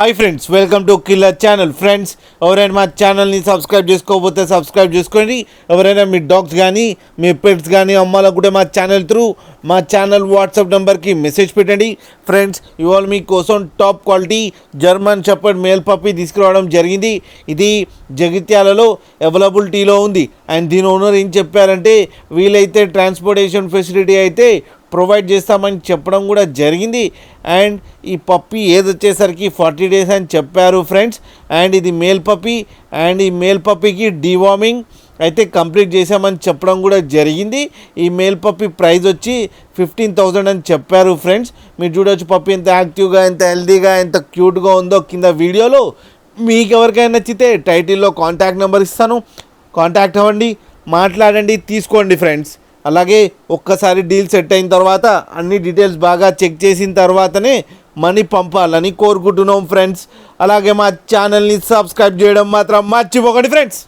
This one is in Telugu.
Hi friends, welcome to killer channel. Friends, ఎవరైనా మా ఛానల్ని సబ్స్క్రైబ్ చేసుకోకపోతే సబ్స్క్రైబ్ చేసుకోండి. ఎవరైనా మీ డాగ్స్ కానీ మీ పెట్స్ కానీ అమ్మాలకు కూడా మా ఛానల్ వాట్సాప్ నెంబర్కి మెసేజ్ పెట్టండి. ఫ్రెండ్స్, ఇవాళ మీకోసం top quality German shepherd male puppy తీసుకురావడం జరిగింది. ఇది జగిత్యాలలో అవైలబిలిటీలో ఉంది. అండ్ దీని ఓనర్ ఏం చెప్పారంటే వీలైతే ట్రాన్స్పోర్టేషన్ ఫెసిలిటీ అయితే ప్రొవైడ్ చేస్తామని చెప్పడం కూడా జరిగింది. అండ్ ఈ పప్పీ ఏజ్ వచ్చేసరికి 40 days అని చెప్పారు ఫ్రెండ్స్. అండ్ ఇది మేల్ పప్పీ. అండ్ ఈ మేల్ పప్పీకి డీవార్మింగ్ అయితే కంప్లీట్ చేసామని చెప్పడం కూడా జరిగింది. ఈ మేల్ పప్పీ ప్రైస్ వచ్చి 15,000 అని చెప్పారు ఫ్రెండ్స్. మీరు చూడవచ్చు పప్పీ ఎంత యాక్టివ్గా, ఎంత హెల్తీగా, ఎంత క్యూట్గా ఉందో కింద వీడియోలో. మీకు ఎవరికైనా నచ్చితే టైటిల్లో కాంటాక్ట్ నెంబర్ ఇస్తాను, కాంటాక్ట్ అవ్వండి, మాట్లాడండి, తీసుకోండి ఫ్రెండ్స్. అలాగే ఒక్కసారి డీల్ సెట్ అయిన తర్వాత అన్ని డీటెయిల్స్ బాగా చెక్ చేసిన తర్వాతనే మనీ పంపాలని కోరుకుంటున్నాం ఫ్రెండ్స్. అలాగే మా ఛానల్ని సబ్స్క్రైబ్ చేయడం మాత్రం మర్చిపోకండి ఫ్రెండ్స్.